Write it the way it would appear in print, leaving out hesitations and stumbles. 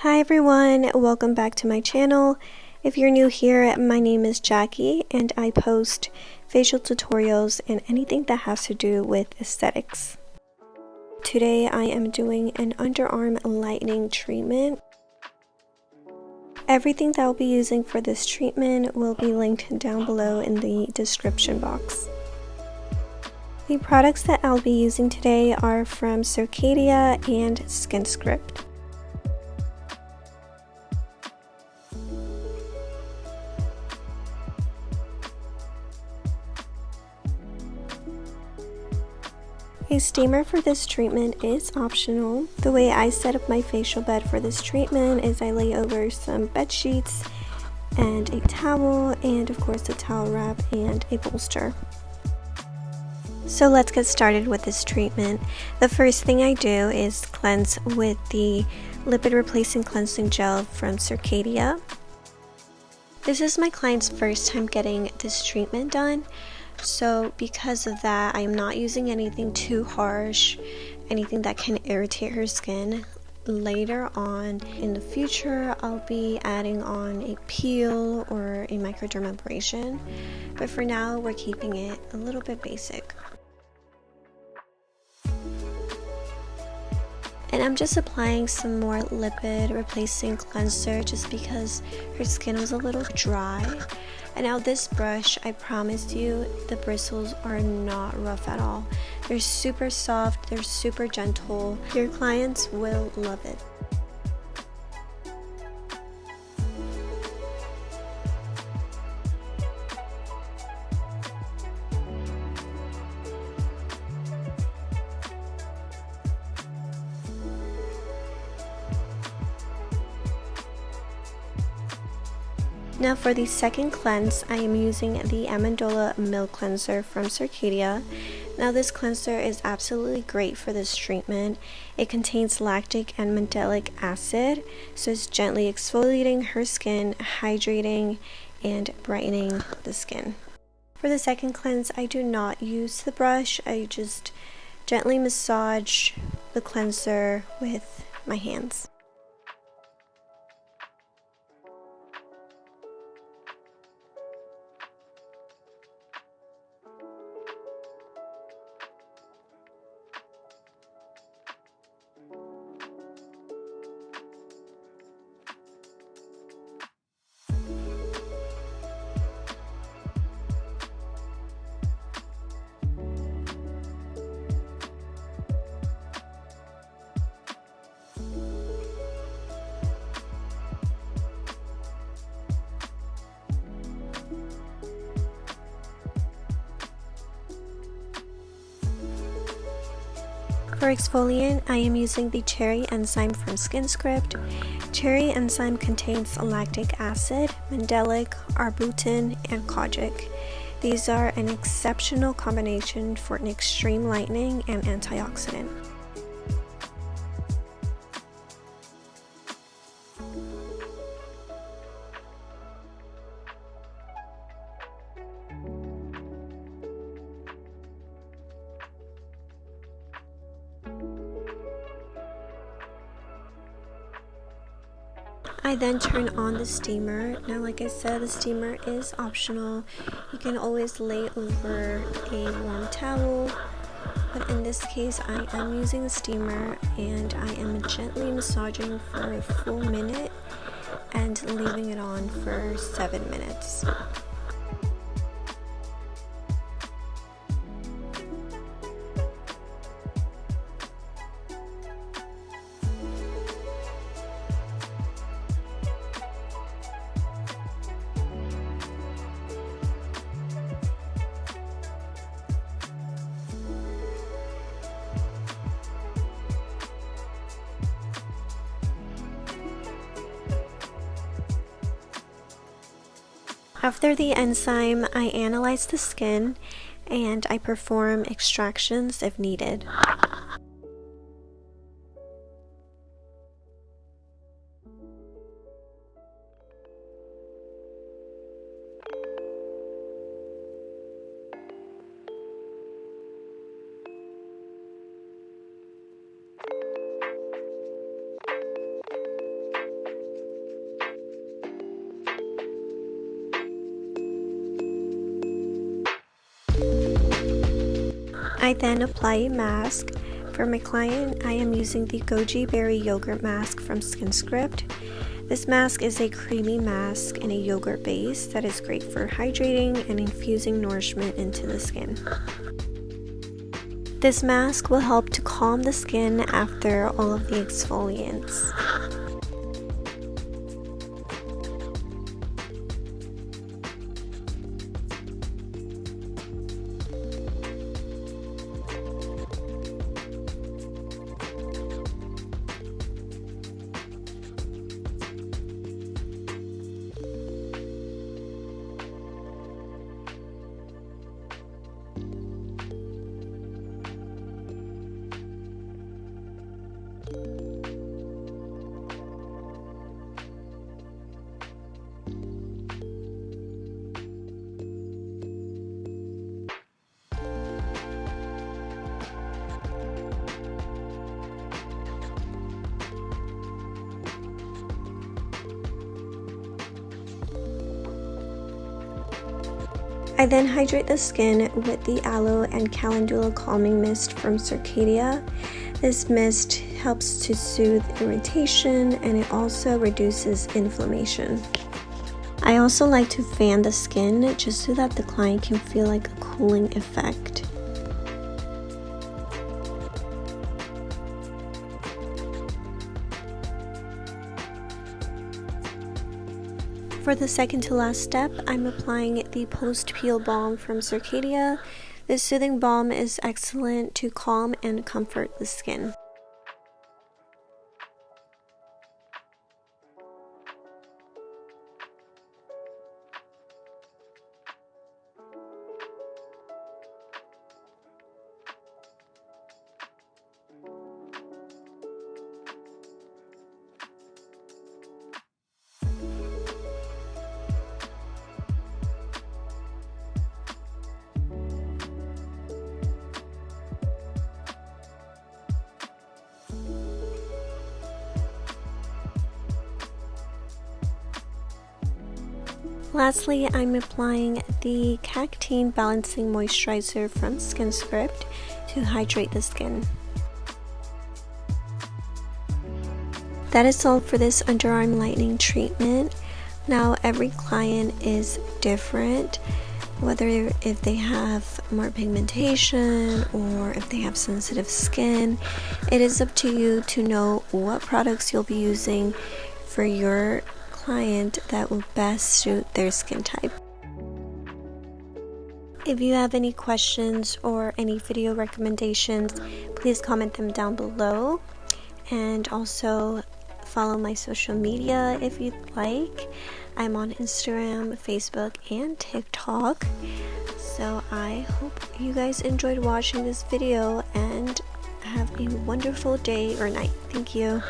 Hi everyone, welcome back to my channel. If you're new here, my name is Jackie and I post facial tutorials and anything that has to do with aesthetics. Today I am doing an underarm lightening treatment. Everything that I'll be using for this treatment will be linked down below in the description box. The products that I'll be using today are from Circadia and SkinScript. A steamer for this treatment is optional. The way I set up my facial bed for this treatment is I lay over some bed sheets and a towel and of course a towel wrap and a bolster. So let's get started with this treatment. The first thing I do is cleanse with the lipid replacing cleansing gel from Circadia. This is my client's first time getting this treatment done. So because of that, I am not using anything too harsh, anything that can irritate her skin. Later on in the future, I'll be adding on a peel or a microdermabrasion, but for now we're keeping it a little bit basic. And I'm just applying some more lipid replacing cleanser just because her skin was a little dry. And now this brush, I promise you, the bristles are not rough at all. They're super soft, they're super gentle. Your clients will love it. Now for the second cleanse, I am using the Amendola Milk Cleanser from Circadia. Now this cleanser is absolutely great for this treatment. It contains lactic and mandelic acid, so it's gently exfoliating her skin, hydrating, and brightening the skin. For the second cleanse, I do not use the brush. I just gently massage the cleanser with my hands. For exfoliant, I am using the Cherry Enzyme from SkinScript. Cherry Enzyme contains lactic acid, mandelic, arbutin, and kojic. These are an exceptional combination for an extreme lightening and antioxidant. I then turn on the steamer. Now, like I said, the steamer is optional. You can always lay over a warm towel, but in this case I am using the steamer and I am gently massaging for a full minute and leaving it on for 7 minutes. After the enzyme, I analyze the skin and I perform extractions if needed. I then apply a mask. For my client, I am using the Goji Berry Yogurt Mask from SkinScript. This mask is a creamy mask in a yogurt base that is great for hydrating and infusing nourishment into the skin. This mask will help to calm the skin after all of the exfoliants. I then hydrate the skin with the Aloe and Calendula Calming Mist from Circadia. This mist helps to soothe irritation and it also reduces inflammation. I also like to fan the skin just so that the client can feel like a cooling effect. For the second to last step, I'm applying the Post Peel Balm from Circadia. This soothing balm is excellent to calm and comfort the skin. Lastly, I'm applying the Cactine Balancing Moisturizer from SkinScript to hydrate the skin. That is all for this underarm lightening treatment. Now every client is different, whether if they have more pigmentation or if they have sensitive skin. It is up to you to know what products you'll be using for your client that will best suit their skin type. If you have any questions or any video recommendations, please comment them down below, and also follow my social media if you'd like. I'm on Instagram, Facebook, and TikTok. So I hope you guys enjoyed watching this video and have a wonderful day or night. Thank you.